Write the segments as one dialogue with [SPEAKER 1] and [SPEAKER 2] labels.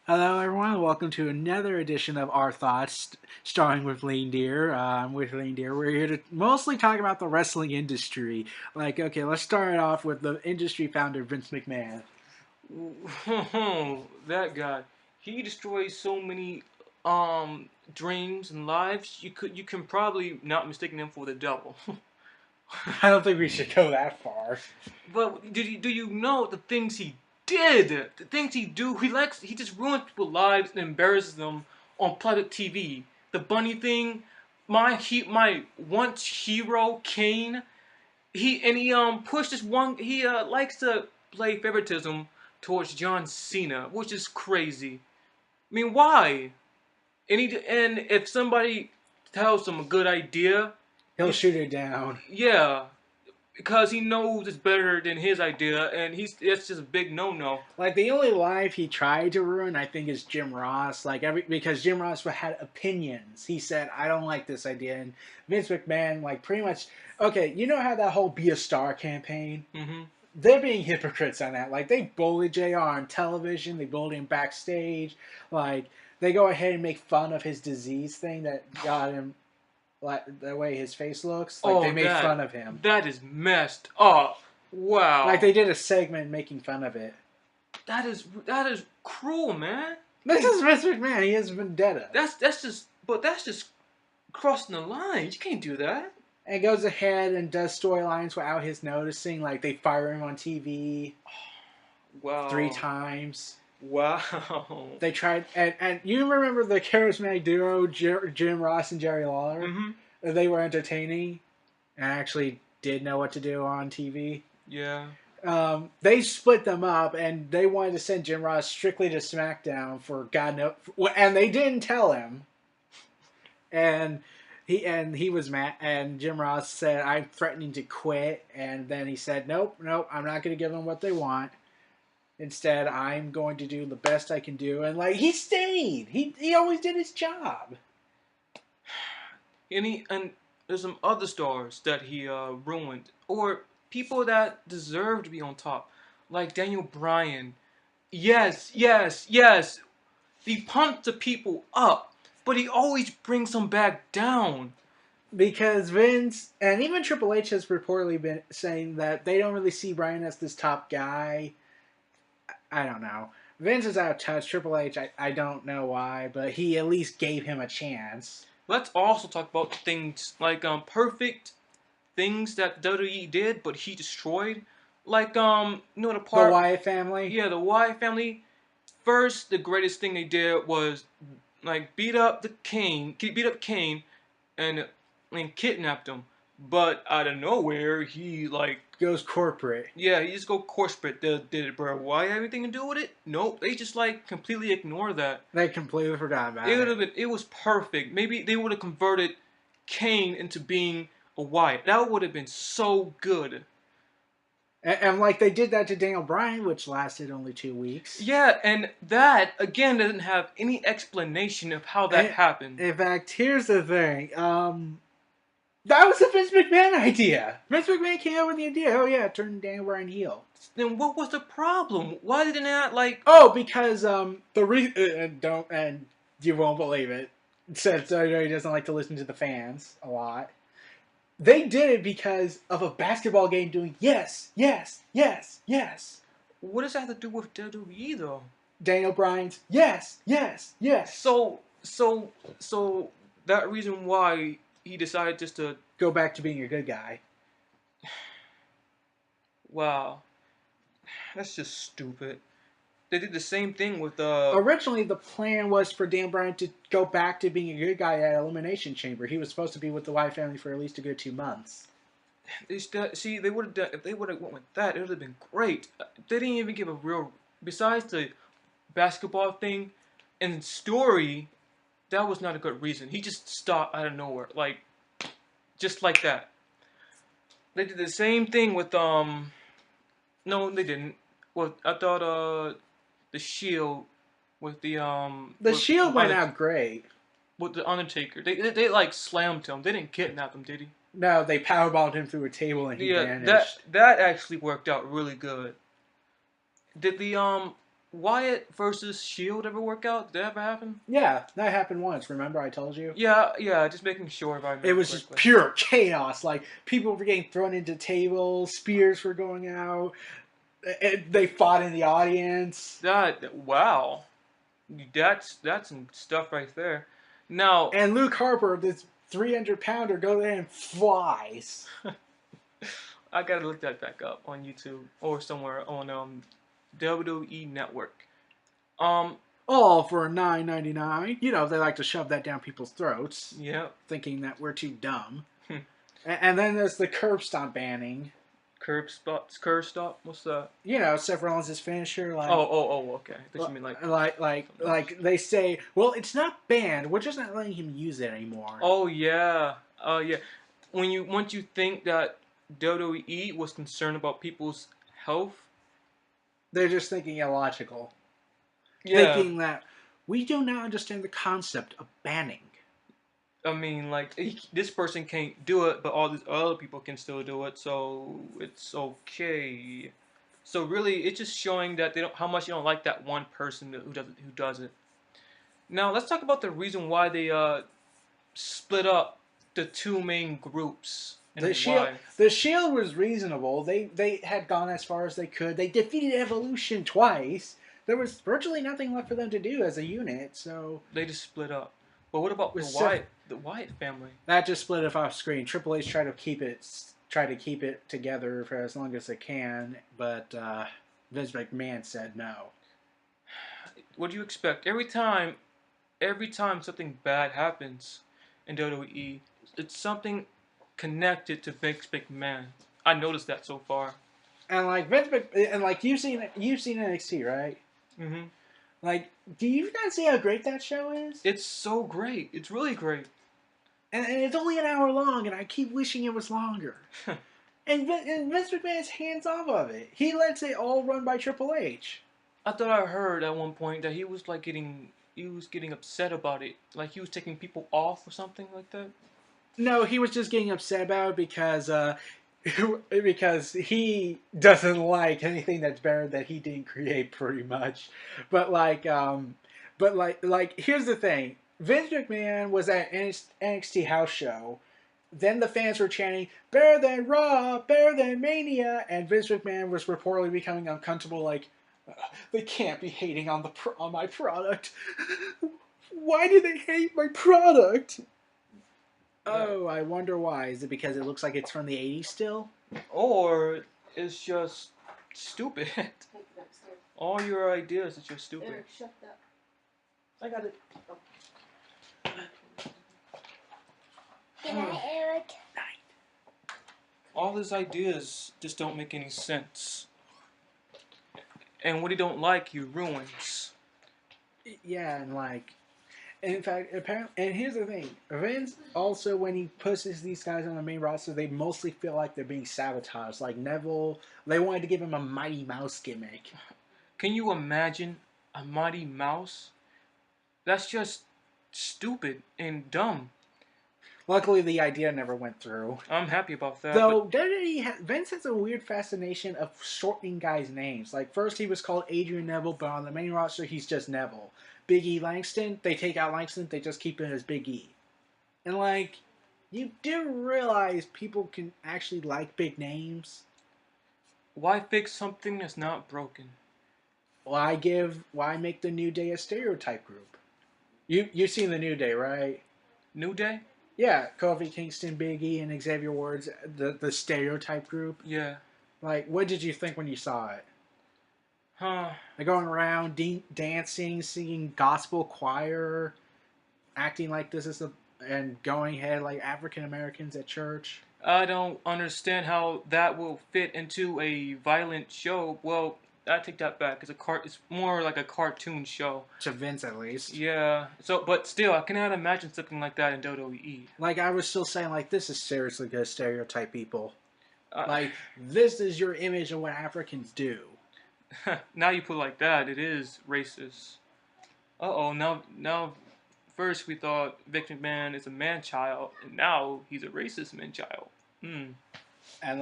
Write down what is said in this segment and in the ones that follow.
[SPEAKER 1] Hello, everyone. Welcome to another edition of Our Thoughts, starring with Lean Deer. I'm with Lean Deer. We're here to mostly talk about the wrestling industry. Okay, let's start off with the industry founder, Vince McMahon.
[SPEAKER 2] That guy. He destroys so many dreams and lives. You can probably not mistake him for the devil.
[SPEAKER 1] I don't think we should go that far.
[SPEAKER 2] But do you know the things he did? The things he do. He just ruins people's lives and embarrasses them on public TV. The bunny thing. My once hero Kane. He pushed this one. He likes to play favoritism towards John Cena, which is crazy. I mean, why? And if somebody tells him a good idea,
[SPEAKER 1] He'll shoot it down.
[SPEAKER 2] yeah, because he knows it's better than his idea, and that's just a big no-no.
[SPEAKER 1] Like the only life he tried to ruin, I think, is Jim Ross. Because Jim Ross had opinions. He said, "I don't like this idea," and Vince McMahon, pretty much. Okay, you know how that whole "Be a Star" campaign.
[SPEAKER 2] Hmm.
[SPEAKER 1] They're being hypocrites on that. Like, they bully JR on television, they bully him backstage. Like, they go ahead and make fun of his disease thing that got him, like, the way his face looks. Like, they
[SPEAKER 2] Oh,
[SPEAKER 1] made fun of him.
[SPEAKER 2] that is messed up.
[SPEAKER 1] Like,
[SPEAKER 2] Wow,
[SPEAKER 1] they did a segment making fun of it.
[SPEAKER 2] that is cruel, man.
[SPEAKER 1] This is Vince McMahon. He has vendetta.
[SPEAKER 2] That's just crossing the line. You can't do that.
[SPEAKER 1] And goes ahead and does storylines without his noticing. Like, they fire him on TV
[SPEAKER 2] Wow.
[SPEAKER 1] 3 times.
[SPEAKER 2] Wow.
[SPEAKER 1] They tried, and you remember the charismatic duo Jim Ross and Jerry Lawler?
[SPEAKER 2] Hmm.
[SPEAKER 1] They were entertaining and actually did know what to do on TV.
[SPEAKER 2] Yeah.
[SPEAKER 1] They split them up, and they wanted to send Jim Ross strictly to SmackDown for God knows, and they didn't tell him. And he was mad, and Jim Ross said, "I'm threatening to quit," and then he said, "Nope, I'm not going to give them what they want. Instead, I'm going to do the best I can do." And he stayed. He always did his job.
[SPEAKER 2] And there's some other stars that he ruined, or people that deserve to be on top, like Daniel Bryan. Yes, yes, yes. He pumped the people up, but he always brings them back down.
[SPEAKER 1] Because Vince and even Triple H has reportedly been saying that they don't really see Bryan as this top guy. I don't know. Vince is out of touch. Triple H, I don't know why, but he at least gave him a chance.
[SPEAKER 2] Let's also talk about things like perfect things that WWE did, but he destroyed. Like the
[SPEAKER 1] The
[SPEAKER 2] part,
[SPEAKER 1] Wyatt family.
[SPEAKER 2] yeah, the Wyatt family. First, the greatest thing they did was like beat up Kane, and kidnapped him. But out of nowhere, he like,
[SPEAKER 1] Goes corporate.
[SPEAKER 2] yeah, he just go corporate. Did Bray Wyatt have anything to do with it? Nope. They just like completely ignore that.
[SPEAKER 1] They completely forgot about
[SPEAKER 2] It would
[SPEAKER 1] it.
[SPEAKER 2] have been. It was perfect. Maybe they would have converted Kane into being a Wyatt. That would have been so good.
[SPEAKER 1] And like they did that to Daniel Bryan, which lasted only 2 weeks.
[SPEAKER 2] Yeah, and that again doesn't have any explanation of how that happened.
[SPEAKER 1] In fact, here's the thing. That was a Vince McMahon idea. Vince McMahon came up with the idea. Oh yeah, turn Daniel Bryan heel.
[SPEAKER 2] Then what was the problem? Why didn't that like?
[SPEAKER 1] Oh, because don't and you won't believe it. Since he doesn't like to listen to the fans a lot. They did it because of a basketball game doing yes, yes, yes, yes.
[SPEAKER 2] What does that have to do with WWE though?
[SPEAKER 1] Daniel Bryan's yes, yes, yes.
[SPEAKER 2] So that reason why he decided just to,
[SPEAKER 1] Go back to being a good guy.
[SPEAKER 2] wow, that's just stupid. They did the same thing with
[SPEAKER 1] Originally, the plan was for Dan Bryan to go back to being a good guy at Elimination Chamber. He was supposed to be with the Wyatt family for at least a good 2 months.
[SPEAKER 2] see, they would have done, if they would have went with that, it would have been great. They didn't even give a real, besides the basketball thing and story. That was not a good reason. He just stopped out of nowhere, like just like that. They did the same thing with no, they didn't. Well, I thought the Shield with
[SPEAKER 1] The
[SPEAKER 2] with,
[SPEAKER 1] Shield went out great.
[SPEAKER 2] with the Undertaker. They like slammed him. They didn't kidnap him, did he?
[SPEAKER 1] No, they powerballed him through a table and he
[SPEAKER 2] Yeah,
[SPEAKER 1] vanished.
[SPEAKER 2] that actually worked out really good. Did the Wyatt versus Shield ever work out? Did that ever happen?
[SPEAKER 1] Yeah, that happened once. Remember I told you?
[SPEAKER 2] Yeah, yeah. Just making sure if I
[SPEAKER 1] It
[SPEAKER 2] remember
[SPEAKER 1] was just
[SPEAKER 2] correctly.
[SPEAKER 1] pure chaos. Like people were getting thrown into tables, spears were going out. They fought in the audience.
[SPEAKER 2] That wow, that's some stuff right there. Now,
[SPEAKER 1] And Luke Harper, this 300-pounder, goes in and flies.
[SPEAKER 2] I gotta look that back up on YouTube or somewhere on WWE Network. Um,
[SPEAKER 1] All for $9.99. You know, they like to shove that down people's throats,
[SPEAKER 2] yeah.
[SPEAKER 1] thinking that we're too dumb. And then there's the curb stomp banning.
[SPEAKER 2] Curb stop. What's that?
[SPEAKER 1] You know, Seth Rollins' finisher, like
[SPEAKER 2] Okay. I thought you mean like something else.
[SPEAKER 1] like they say, well, it's not banned. We're just not letting him use it anymore.
[SPEAKER 2] Oh yeah, yeah. Once you think that WWE was concerned about people's health,
[SPEAKER 1] They're just thinking illogical,
[SPEAKER 2] yeah.
[SPEAKER 1] thinking that we do not understand the concept of banning.
[SPEAKER 2] I mean, like this person can't do it, but all these other people can still do it, so it's okay. So really, it's just showing that they don't how much you don't like that one person who does it. Now let's talk about the reason why they split up the two main groups
[SPEAKER 1] The
[SPEAKER 2] and
[SPEAKER 1] shield,
[SPEAKER 2] why.
[SPEAKER 1] the shield was reasonable. They had gone as far as they could. They defeated Evolution twice. There was virtually nothing left for them to do as a unit. So
[SPEAKER 2] They just split up. But what about
[SPEAKER 1] with Seth,
[SPEAKER 2] The Wyatt family?
[SPEAKER 1] that just split it off screen. Triple H tried to keep it together for as long as it can, but Vince McMahon said no.
[SPEAKER 2] What do you expect? Every time something bad happens in WWE, it's something connected to Vince McMahon. I noticed that so far.
[SPEAKER 1] And like and like you've seen NXT, right?
[SPEAKER 2] Hmm.
[SPEAKER 1] Like, do you not see how great that show is?
[SPEAKER 2] It's so great. It's really great.
[SPEAKER 1] And it's only an hour long, and I keep wishing it was longer. And Vince McMahon's hands off of it. He lets it all run by Triple H.
[SPEAKER 2] I thought I heard at one point that he was getting upset about it, like he was taking people off or something like that.
[SPEAKER 1] No, he was just getting upset about it because he doesn't like anything that's better that he didn't create, pretty much. But here's the thing: Vince McMahon was at NXT house show. Then the fans were chanting "Better than Raw, better than Mania," and Vince McMahon was reportedly becoming uncomfortable. Like, they can't be hating on on my product. Why do they hate my product? Oh, I wonder why. Is it because it looks like it's from the 80s still?
[SPEAKER 2] Or it's just stupid. All your ideas is just stupid.
[SPEAKER 3] Eric, shut that.
[SPEAKER 1] I got it.
[SPEAKER 3] Good night, Eric.
[SPEAKER 2] All his ideas just don't make any sense. And what he don't like, he ruins.
[SPEAKER 1] Yeah, and in fact, apparently, and here's the thing: Vince also, when he pushes these guys on the main roster, they mostly feel like they're being sabotaged. Like Neville, they wanted to give him a Mighty Mouse gimmick.
[SPEAKER 2] Can you imagine a Mighty Mouse? That's just stupid and dumb.
[SPEAKER 1] Luckily, the idea never went through.
[SPEAKER 2] I'm happy about that.
[SPEAKER 1] Though Vince has a weird fascination of shortening guys' names. Like first he was called Adrian Neville, but on the main roster he's just Neville. Big E Langston, they take out Langston, they just keep him as Big E. And like, you do realize people can actually like big names.
[SPEAKER 2] Why fix something that's not broken?
[SPEAKER 1] Why make the New Day a stereotype group? You've seen the New Day, right?
[SPEAKER 2] New Day?
[SPEAKER 1] Yeah, Kofi Kingston, Big E, and Xavier Woods, the stereotype group.
[SPEAKER 2] Yeah.
[SPEAKER 1] Like, what did you think when you saw it?
[SPEAKER 2] Huh.
[SPEAKER 1] They're going around dancing, singing gospel choir, acting like this is and going ahead like African Americans at church.
[SPEAKER 2] I don't understand how that will fit into a violent show. Well, I take that back. It's more like a cartoon show.
[SPEAKER 1] To Vince, at least.
[SPEAKER 2] Yeah. So, but still, I cannot imagine something like that in WWE.
[SPEAKER 1] Like, I was still saying, like, this is seriously going to stereotype people. Like, this is your image of what Africans do.
[SPEAKER 2] Now you put it like that, it is racist. Uh-oh, now, first we thought Vic McMahon is a man-child, and now he's a racist man-child.
[SPEAKER 1] And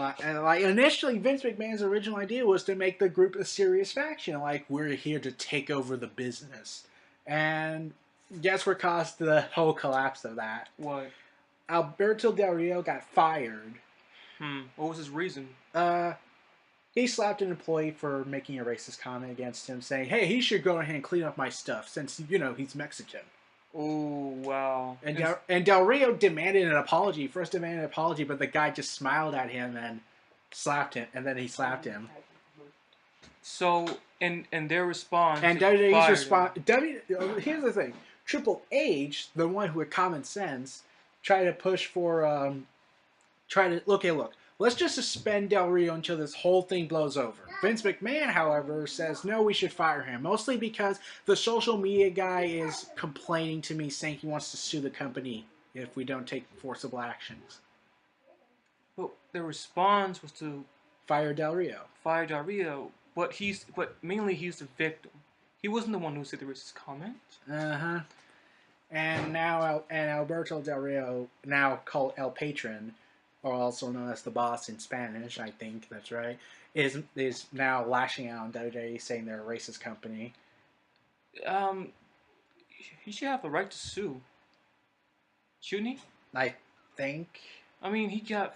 [SPEAKER 1] initially, Vince McMahon's original idea was to make the group a serious faction. Like, we're here to take over the business. And guess what caused the whole collapse of that?
[SPEAKER 2] What?
[SPEAKER 1] Alberto Del Rio got fired.
[SPEAKER 2] What was his reason?
[SPEAKER 1] He slapped an employee for making a racist comment against him, saying, "Hey, he should go ahead and clean up my stuff since he's Mexican."
[SPEAKER 2] Oh, wow.
[SPEAKER 1] And Del Rio demanded an apology. First demanded an apology, but the guy just smiled at him and slapped him, and then he slapped him.
[SPEAKER 2] So, and their response.
[SPEAKER 1] And WWE's response. Here's the thing: Triple H, the one who had common sense, tried to push for look. Let's just suspend Del Rio until this whole thing blows over. Vince McMahon, however, says no, we should fire him. Mostly because the social media guy is complaining to me, saying he wants to sue the company if we don't take forcible actions.
[SPEAKER 2] Well, their response was to
[SPEAKER 1] fire Del Rio.
[SPEAKER 2] But mainly he's the victim. He wasn't the one who said the racist comment.
[SPEAKER 1] And now Alberto Del Rio, now called El Patron, or also known as the boss in Spanish, I think that's right, is now lashing out on WWE, saying they're a racist company.
[SPEAKER 2] He should have the right to sue, shouldn't he?
[SPEAKER 1] I think.
[SPEAKER 2] I mean, he got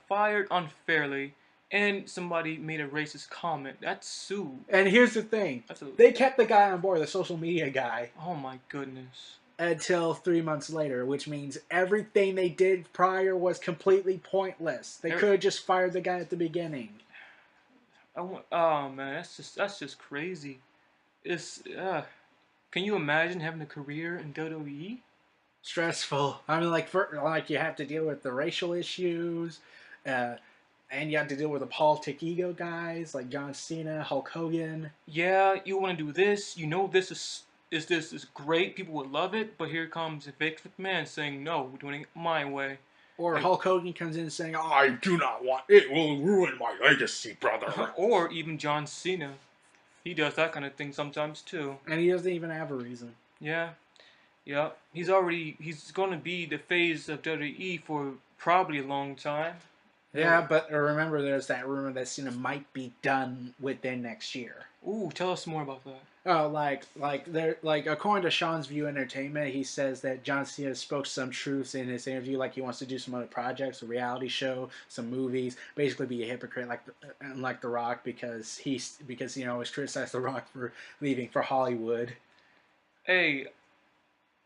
[SPEAKER 2] fired unfairly, and somebody made a racist comment. That's sue.
[SPEAKER 1] And here's the thing: they kept the guy on board, the social media guy.
[SPEAKER 2] Oh my goodness.
[SPEAKER 1] Until 3 months later, which means everything they did prior was completely pointless. They could have just fired the guy at the beginning.
[SPEAKER 2] Oh man, that's just crazy. Can you imagine having a career in WWE?
[SPEAKER 1] Stressful. I mean, you have to deal with the racial issues, and you have to deal with the politic ego guys like John Cena, Hulk Hogan.
[SPEAKER 2] Yeah, you want to do this. You know this is great. People would love it. But here comes Vince McMahon saying, no, we're doing it my way.
[SPEAKER 1] Or Hulk Hogan comes in saying, I do not want it. Will ruin my legacy, brother.
[SPEAKER 2] Or even John Cena. He does that kind of thing sometimes too.
[SPEAKER 1] And he doesn't even have a reason.
[SPEAKER 2] Yeah. He's going to be the face of WWE for probably a long time.
[SPEAKER 1] Yeah, but remember, there's that rumor that Cena might be done within next year.
[SPEAKER 2] Ooh, tell us more about that.
[SPEAKER 1] Oh, according to Sean's View Entertainment, he says that John Cena spoke some truths in his interview, like he wants to do some other projects, a reality show, some movies, basically be a hypocrite like The Rock because always criticized The Rock for leaving for Hollywood.
[SPEAKER 2] Hey,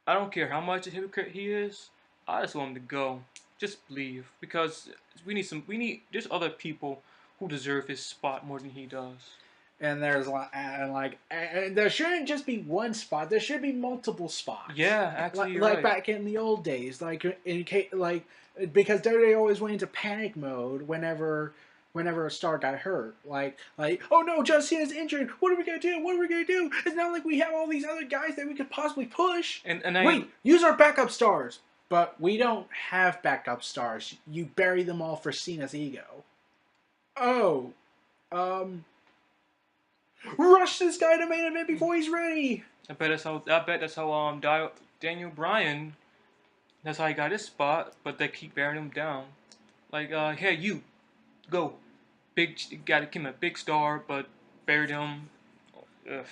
[SPEAKER 2] I don't care how much a hypocrite he is. I just want him to go. Just leave, because there's other people who deserve his spot more than he does.
[SPEAKER 1] And there shouldn't just be one spot. There should be multiple spots.
[SPEAKER 2] Yeah, actually,
[SPEAKER 1] like back in the old days, because WWE always went into panic mode whenever a star got hurt. Like, oh no, John Cena's injured. What are we gonna do? It's not like we have all these other guys that we could possibly push. Wait, use our backup stars. But we don't have backup stars. You bury them all for Cena's ego. Oh, rush this guy to main event before he's ready.
[SPEAKER 2] I bet that's how Daniel Bryan. That's how he got his spot. But they keep burying him down. Like, hey, you go. Got him a big star, but buried him. Ugh.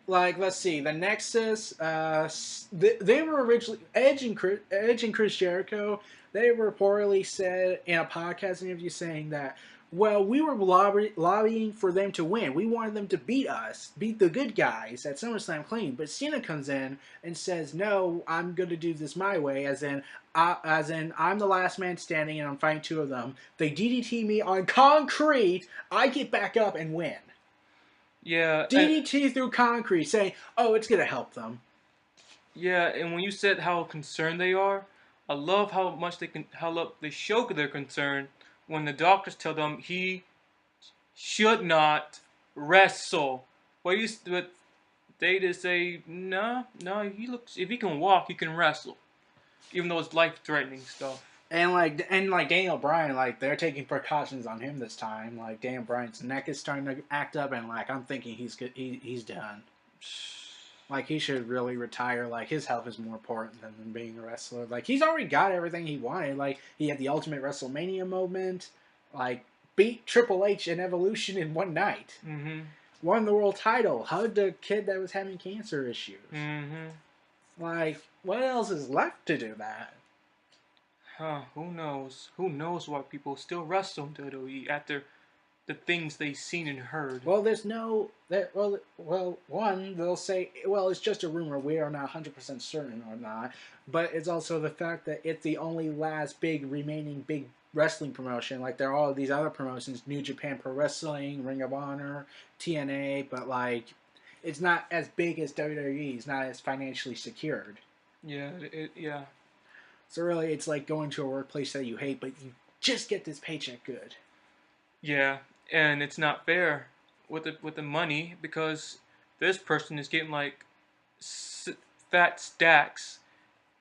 [SPEAKER 1] Like, let's see, the Nexus, they were originally, Edge and Chris Jericho, they reportedly said in a podcast interview saying that, well, we were lobbying for them to win. We wanted them to beat the good guys at SummerSlam clean. But Cena comes in and says, no, I'm going to do this my way, as in I'm the last man standing and I'm fighting two of them. They DDT me on concrete, I get back up and win.
[SPEAKER 2] Yeah,
[SPEAKER 1] DDT through concrete, saying, "Oh, it's gonna help them."
[SPEAKER 2] Yeah, and when you said how concerned they are, I love how much they show their concern when the doctors tell them he should not wrestle. But they just say, no, if he can walk, he can wrestle, even though it's life-threatening stuff.
[SPEAKER 1] And like Daniel Bryan, they're taking precautions on him this time. Like, Daniel Bryan's neck is starting to act up, and I'm thinking he's good. He's done. Like, he should really retire. Like, his health is more important than being a wrestler. Like, he's already got everything he wanted. Like, he had the ultimate WrestleMania moment. Like, beat Triple H in Evolution in one night.
[SPEAKER 2] Mm-hmm.
[SPEAKER 1] Won the world title. Hugged a kid that was having cancer issues.
[SPEAKER 2] Mm-hmm.
[SPEAKER 1] Like, what else is left to do that?
[SPEAKER 2] Huh, who knows? Who knows why people still wrestle in WWE after the things they've seen and heard.
[SPEAKER 1] Well, there's no... one, they'll say, well, it's just a rumor. We are not 100% certain or not. But it's also the fact that it's the only last remaining big wrestling promotion. Like, there are all these other promotions, New Japan Pro Wrestling, Ring of Honor, TNA, but, like, it's not as big as WWE. It's not as financially secured.
[SPEAKER 2] Yeah, yeah.
[SPEAKER 1] So really, it's like going to a workplace that you hate, but you just get this paycheck good.
[SPEAKER 2] Yeah, and it's not fair with the money because this person is getting like fat stacks,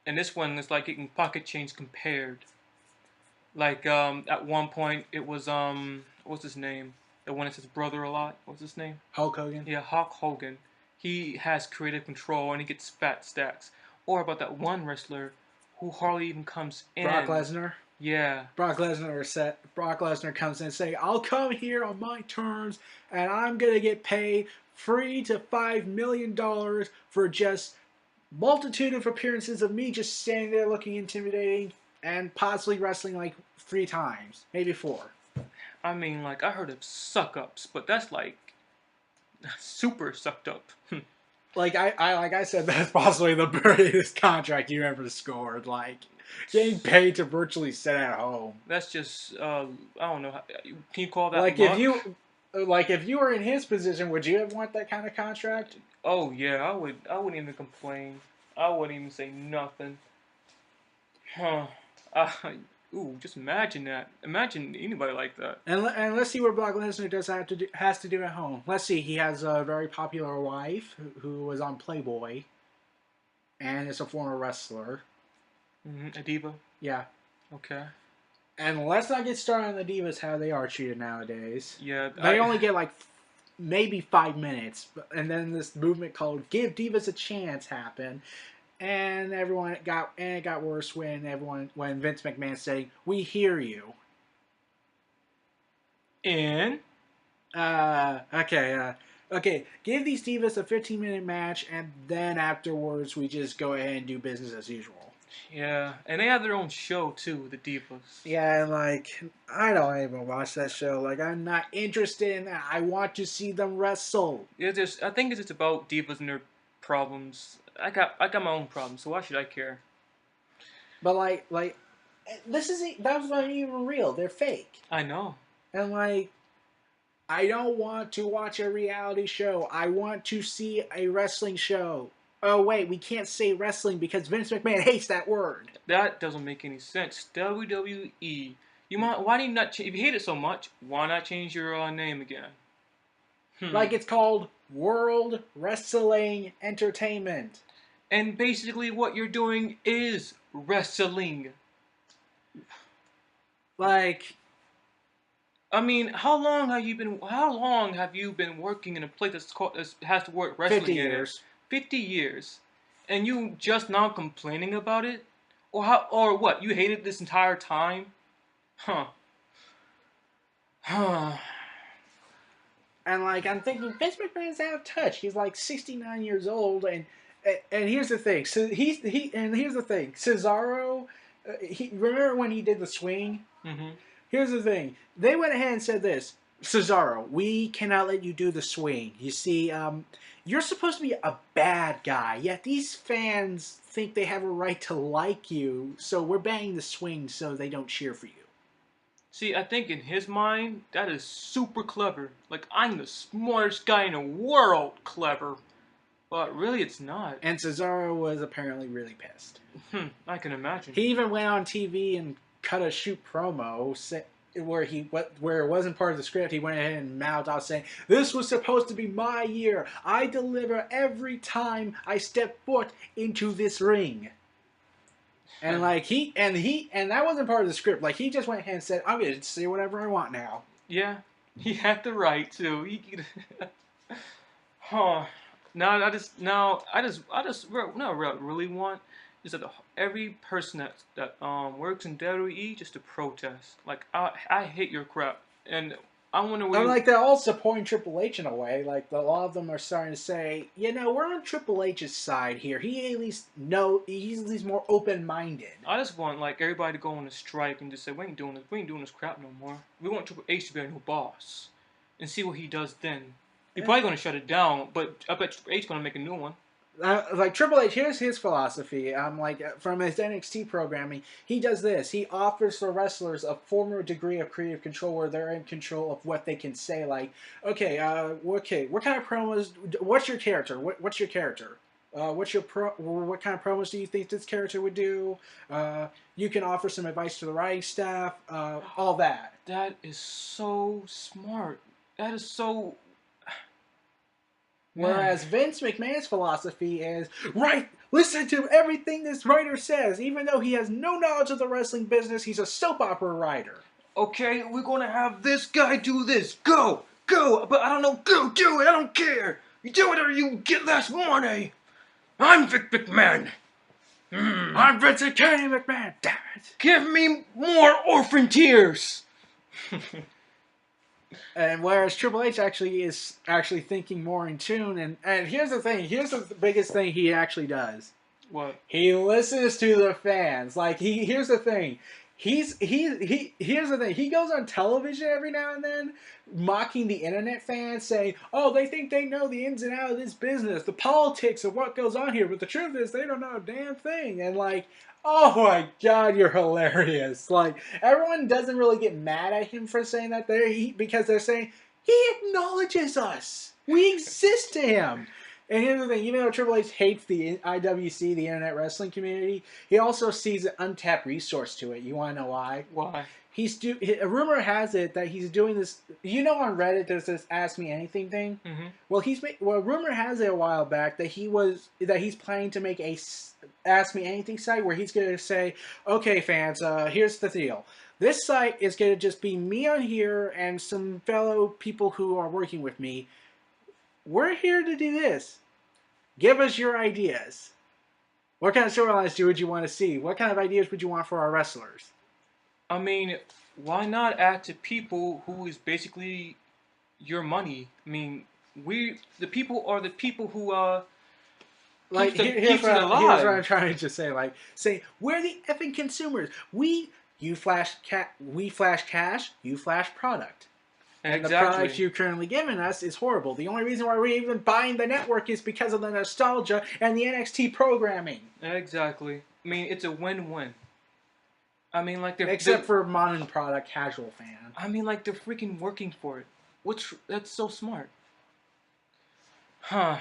[SPEAKER 2] and this one is like getting pocket change compared. Like at one point it was what's his name? The one that's his brother a lot. What's his name?
[SPEAKER 1] Hulk Hogan?
[SPEAKER 2] Yeah, Hulk Hogan. He has creative control and he gets fat stacks. Or about that one wrestler who hardly even comes in.
[SPEAKER 1] Brock Lesnar?
[SPEAKER 2] Yeah.
[SPEAKER 1] Brock Lesnar comes in and say, I'll come here on my terms and I'm going to get paid $3 to $5 million for just multitude of appearances of me just standing there looking intimidating and possibly wrestling like 3 times, maybe 4.
[SPEAKER 2] I mean, like, I heard of suck-ups, but that's like super sucked up.
[SPEAKER 1] Like I said, that's possibly the greatest contract you ever scored. Like, getting paid to virtually sit at home.
[SPEAKER 2] That's just, I don't know. Can you call that
[SPEAKER 1] like
[SPEAKER 2] luck?
[SPEAKER 1] if you were in his position, would you want that kind of contract?
[SPEAKER 2] Oh yeah, I would. I wouldn't even complain. I wouldn't even say nothing. Huh. Ooh, just imagine that. Imagine anybody like that.
[SPEAKER 1] And let's see what Brock Lesnar has to do at home. Let's see. He has a very popular wife who was on Playboy, and is a former wrestler.
[SPEAKER 2] A diva.
[SPEAKER 1] Yeah.
[SPEAKER 2] Okay.
[SPEAKER 1] And let's not get started on the divas, how they are treated nowadays.
[SPEAKER 2] Yeah.
[SPEAKER 1] They only get like maybe 5 minutes, and then this movement called "Give Divas a Chance" happened, and it got worse when Vince McMahon said, "We hear you."
[SPEAKER 2] And
[SPEAKER 1] okay. Give these divas a 15-minute match, and then afterwards we just go ahead and do business as usual.
[SPEAKER 2] yeah, and they have their own show too, the divas.
[SPEAKER 1] Yeah, and like, I don't even watch that show. Like, I'm not interested in that. I want to see them wrestle.
[SPEAKER 2] I think it's just about divas and their problems. I got my own problems, so why should I care?
[SPEAKER 1] But like that was not even real. They're fake.
[SPEAKER 2] I know.
[SPEAKER 1] And like, I don't want to watch a reality show. I want to see a wrestling show. Oh wait, we can't say wrestling because Vince McMahon hates that word.
[SPEAKER 2] That doesn't make any sense. WWE. Why do you not? If you hate it so much, why not change your name again?
[SPEAKER 1] Like, it's called World Wrestling Entertainment.
[SPEAKER 2] And basically, what you're doing is wrestling.
[SPEAKER 1] Like,
[SPEAKER 2] I mean, how long have you been working in a place that has to work wrestling
[SPEAKER 1] 50
[SPEAKER 2] in it?
[SPEAKER 1] years.
[SPEAKER 2] 50 years, and you just now complaining about it, or what? You hated this entire time, huh?
[SPEAKER 1] And like, I'm thinking, Vince McMahon's out of touch. He's like 69 years old, and here's the thing. So here's the thing. Cesaro, remember when he did the swing?
[SPEAKER 2] Mm-hmm.
[SPEAKER 1] Here's the thing. They went ahead and said this. Cesaro, we cannot let you do the swing. You see, you're supposed to be a bad guy, yet these fans think they have a right to like you, so we're banning the swing so they don't cheer for you.
[SPEAKER 2] See, I think in his mind, that is super clever. Like, I'm the smartest guy in the world, clever. But really, it's not.
[SPEAKER 1] And Cesaro was apparently really pissed.
[SPEAKER 2] I can imagine.
[SPEAKER 1] He even went on TV and cut a shoot promo where it wasn't part of the script. He went ahead and mouthed out saying, "This was supposed to be my year. I deliver every time I step foot into this ring." And like and that wasn't part of the script. Like, he just went ahead and said, "I'm gonna say whatever I want now."
[SPEAKER 2] Yeah, he had the right to. Huh. Now I just really want is that every person that works in WWE just to protest. Like I hate your crap, and I wonder what
[SPEAKER 1] I'm
[SPEAKER 2] you.
[SPEAKER 1] like they're all supporting Triple H in a way. Like a lot of them are starting to say, we're on Triple H's side here. He's at least more open minded.
[SPEAKER 2] I just want like everybody to go on a strike and just say we ain't doing this. We ain't doing this crap no more. We want Triple H to be our new boss, and see what he does then. He's probably gonna shut it down, but I bet Triple H gonna make a new one.
[SPEAKER 1] Like Triple H, here's his philosophy. From his NXT programming, he does this. He offers the wrestlers a former degree of creative control where they're in control of what they can say. Like, okay, what kind of promos? What's your character? What's your character? What kind of promos do you think this character would do? You can offer some advice to the writing staff. All that.
[SPEAKER 2] That is so smart. That is so.
[SPEAKER 1] Whereas Vince McMahon's philosophy is, right, listen to everything this writer says. Even though he has no knowledge of the wrestling business, he's a soap opera writer.
[SPEAKER 2] Okay, we're gonna have this guy do this. Go! But I don't know. Go do it. I don't care. You do it or you get less money. I'm Vic McMahon.
[SPEAKER 1] I'm Vincent Kennedy McMahon. Damn it.
[SPEAKER 2] Give me more orphan tears.
[SPEAKER 1] And whereas Triple H is actually thinking more in tune, and here's the thing, here's the biggest thing he actually does.
[SPEAKER 2] What?
[SPEAKER 1] He listens to the fans. Like here's the thing. Here's the thing. He goes on television every now and then, mocking the internet fans, saying, "Oh, they think they know the ins and outs of this business, the politics of what goes on here, but the truth is they don't know a damn thing." And like, oh my God, you're hilarious! Like everyone doesn't really get mad at him for saying that because they're saying he acknowledges us. We exist to him. And here's the thing, even though Triple H hates the IWC, the Internet Wrestling community, he also sees an untapped resource to it. You want to know why?
[SPEAKER 2] Why?
[SPEAKER 1] A rumor has it that he's doing this. On Reddit there's this Ask Me Anything thing.
[SPEAKER 2] Mm-hmm.
[SPEAKER 1] Well, rumor has it a while back that he's planning to make a Ask Me Anything site where he's going to say, "Okay, fans, here's the deal. This site is going to just be me on here and some fellow people who are working with me. We're here to do this. Give us your ideas. What kind of storylines would you want to see? What kind of ideas would you want for our wrestlers?"
[SPEAKER 2] I mean, why not add to people who is basically your money? I mean, the people are the people who
[SPEAKER 1] Like
[SPEAKER 2] keeps
[SPEAKER 1] here's
[SPEAKER 2] it alive.
[SPEAKER 1] what I'm trying to say. Like, say we're the effing consumers. We flash cash, you flash product. And the product you've currently given us is horrible. The only reason why we're even buying the network is because of the nostalgia and the NXT programming.
[SPEAKER 2] Exactly. I mean, it's a win-win. I mean, like
[SPEAKER 1] except for modern product casual fan.
[SPEAKER 2] I mean, like they're freaking working for it. That's so smart. Huh.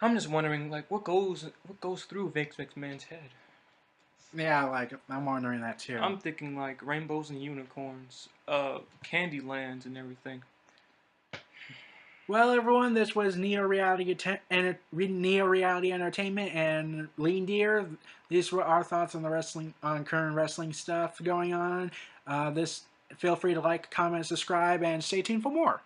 [SPEAKER 2] I'm just wondering, like, what goes through Vince McMahon's head?
[SPEAKER 1] Yeah, like I'm wondering that too.
[SPEAKER 2] I'm thinking like rainbows and unicorns, candy lands and everything.
[SPEAKER 1] Well, everyone, this was Neo Reality Entertainment and Lean Deer. These were our thoughts on current wrestling stuff going on. Feel free to like, comment, subscribe, and stay tuned for more.